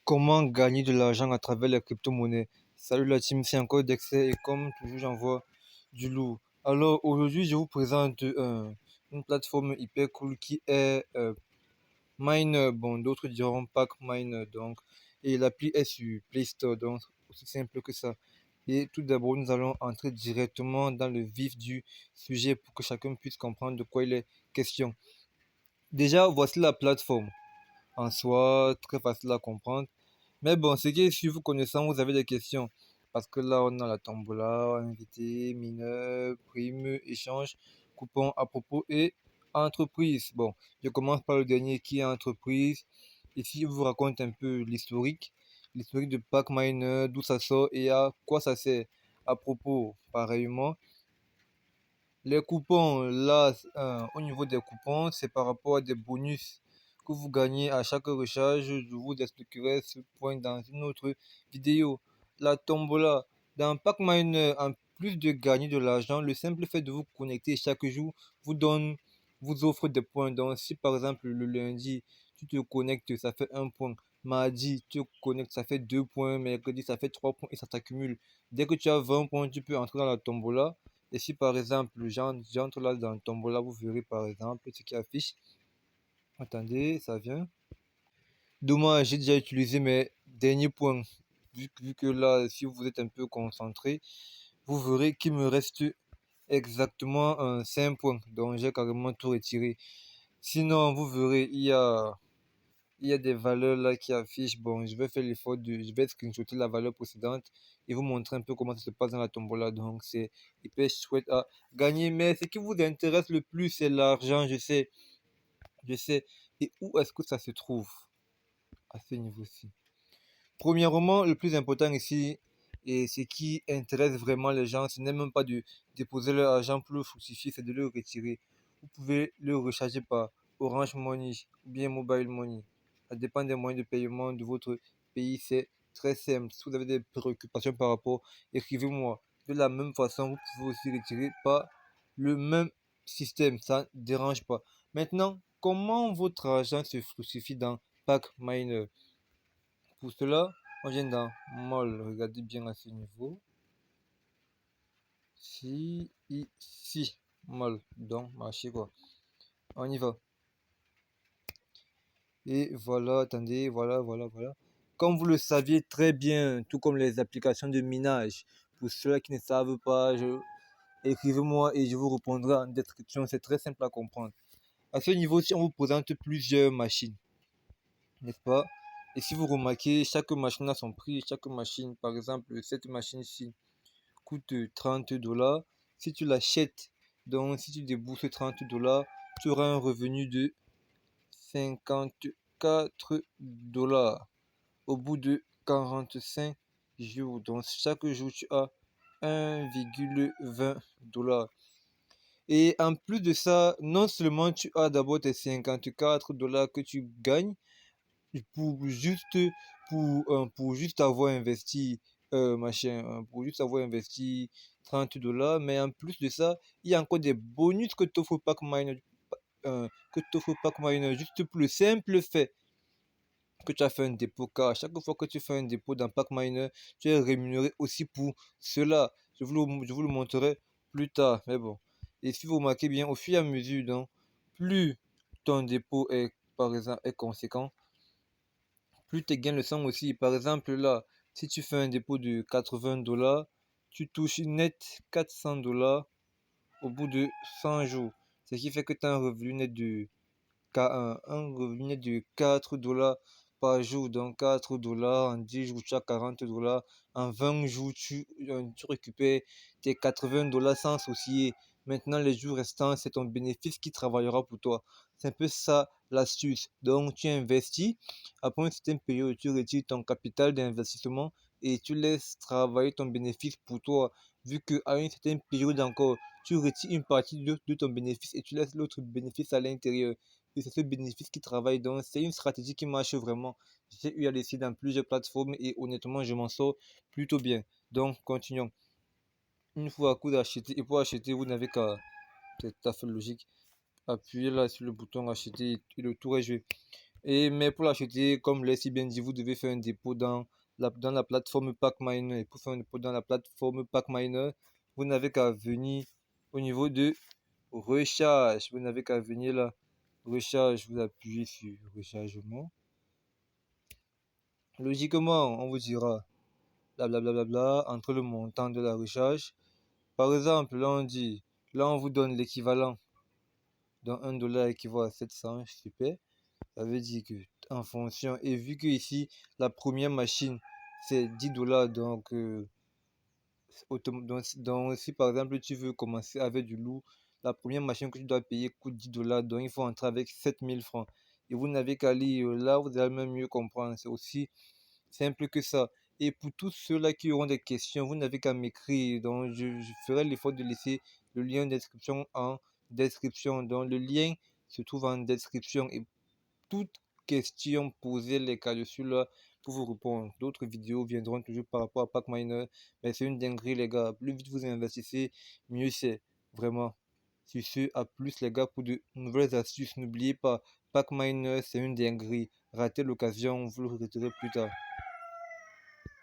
Comment gagner de l'argent à travers les crypto-monnaies? Salut la team, c'est encore Dexter et comme toujours j'envoie du lourd. Alors aujourd'hui je vous présente une plateforme hyper cool qui est Miner. Bon, d'autres diront Pack Miner donc. Et l'appli est sur Play Store, donc aussi simple que ça. Et tout d'abord nous allons entrer directement dans le vif du sujet pour que chacun puisse comprendre de quoi il est question. Déjà voici la plateforme. En soi, très facile à comprendre. Mais bon, ce qui est sûr, vous connaissant, vous avez des questions. Parce que là, on a la tombola, invité, mineur, prime, échange, coupon à propos et entreprise. Bon, je commence par le dernier qui est entreprise. Ici, je vous raconte un peu l'historique de PackMiner, d'où ça sort et à quoi ça sert. À propos, pareillement, les coupons, là, au niveau des coupons, c'est par rapport à des bonus que vous gagnez à chaque recharge. Je vous expliquerai ce point dans une autre vidéo. La tombola. Dans PackMiner, en plus de gagner de l'argent, le simple fait de vous connecter chaque jour vous donne, vous offre des points. Donc, si par exemple le lundi, tu te connectes, ça fait un point. Mardi, tu te connectes, ça fait 2 points. Mercredi, ça fait 3 points et ça s'accumule. Dès que tu as 20 points, tu peux entrer dans la tombola. Et si par exemple, j'entre là dans Tombola, vous verrez par exemple ce qui affiche. Attendez, ça vient. Dommage, j'ai déjà utilisé mes derniers points. Vu que là, si vous êtes un peu concentré, vous verrez qu'il me reste exactement 5 points. Donc j'ai carrément tout retiré. Sinon, vous verrez, il y a des valeurs là qui affichent. Bon, je vais faire l'effort je vais screenshotter la valeur précédente et vous montrer un peu comment ça se passe dans la tombola. Donc, c'est hyper chouette à gagner. Mais ce qui vous intéresse le plus, c'est l'argent, je sais. Et où est-ce que ça se trouve à ce niveau-ci? Premièrement, le plus important ici, et ce qui intéresse vraiment les gens, ce n'est même pas de déposer leur argent pour le fructifier, c'est de le retirer. Vous pouvez le recharger par Orange Money ou bien Mobile Money. Ça dépend des moyens de paiement de votre pays, c'est très simple. Si vous avez des préoccupations par rapport, écrivez-moi. De la même façon, vous pouvez aussi retirer par le même système, ça ne dérange pas. Maintenant, comment votre argent se fructifie dans PackMiner? Pour cela, on vient dans Mol. Regardez bien à ce niveau. Si, ici, Mol. Donc, marché quoi. On y va. Et voilà, attendez, voilà. Comme vous le saviez très bien, tout comme les applications de minage, pour ceux qui ne savent pas, écrivez-moi et je vous répondrai en description. C'est très simple à comprendre. À ce niveau-ci, on vous présente plusieurs machines, n'est-ce pas? Et si vous remarquez, chaque machine a son prix. Chaque machine, par exemple, cette machine-ci coûte 30 dollars. Si tu l'achètes, donc si tu débourses 30 dollars, tu auras un revenu de 54 dollars au bout de 45 jours. Donc chaque jour, tu as 1,20 dollars. Et en plus de ça, non seulement tu as d'abord tes 54 dollars que tu gagnes, pour juste pour juste avoir investi pour juste avoir investi 30 dollars, mais en plus de ça il y a encore des bonus que t'offre PackMiner, juste pour le simple fait que tu as fait un dépôt, car à chaque fois que tu fais un dépôt dans PackMiner, tu es rémunéré aussi pour cela. Je vous le montrerai plus tard, mais bon. Et si vous remarquez bien, au fur et à mesure, donc, plus ton dépôt est, par exemple, est conséquent, plus tes gains le sont aussi. Par exemple, là, si tu fais un dépôt de 80 dollars, tu touches net 400 dollars au bout de 100 jours. Ce qui fait que tu as un revenu net de 4 dollars par jour. Donc 4 dollars en 10 jours, tu as 40 dollars. En 20 jours, tu récupères tes 80 dollars sans soucier. Maintenant, les jours restants, c'est ton bénéfice qui travaillera pour toi. C'est un peu ça l'astuce. Donc, tu investis. Après une certaine période, tu retires ton capital d'investissement et tu laisses travailler ton bénéfice pour toi. Vu qu'à une certaine période encore, tu retires une partie de ton bénéfice et tu laisses l'autre bénéfice à l'intérieur. Et c'est ce bénéfice qui travaille. Donc, c'est une stratégie qui marche vraiment. J'ai eu à l'essayer dans plusieurs plateformes et honnêtement, je m'en sors plutôt bien. Donc, continuons. Une fois à coup d'acheter, et pour acheter, vous n'avez qu'à, c'est tout à fait logique, appuyer là sur le bouton acheter et le tour est joué. Mais pour l'acheter, comme je l'ai si bien dit, vous devez faire un dépôt dans la plateforme PackMiner. Et pour faire un dépôt dans la plateforme PackMiner, vous n'avez qu'à venir au niveau de recharge. Vous n'avez qu'à venir là, recharge, vous appuyez sur rechargement. Logiquement, on vous dira blablabla entre le montant de la recharge. Par exemple, là on vous donne l'équivalent d'un 1 dollar équivaut à 700, super. Ça veut dire que en fonction, et vu que ici la première machine c'est 10 dollars, donc si par exemple tu veux commencer avec du lourd, la première machine que tu dois payer coûte 10 dollars, donc il faut entrer avec 7000 francs. Et vous n'avez qu'à lire là, vous allez même mieux comprendre. C'est aussi simple que ça. Et pour tous ceux-là qui auront des questions, vous n'avez qu'à m'écrire. Donc, je ferai l'effort de laisser le lien d'inscription en description. Donc, le lien se trouve en description. Et toute question posée les cas dessus là pour vous répondre. D'autres vidéos viendront toujours par rapport à PackMiner. Mais c'est une dinguerie, les gars. Plus vite vous investissez, mieux c'est. Vraiment. Sur ce, à plus, les gars, pour de nouvelles astuces. N'oubliez pas, PackMiner, c'est une dinguerie. Ratez l'occasion, vous le regretterez plus tard.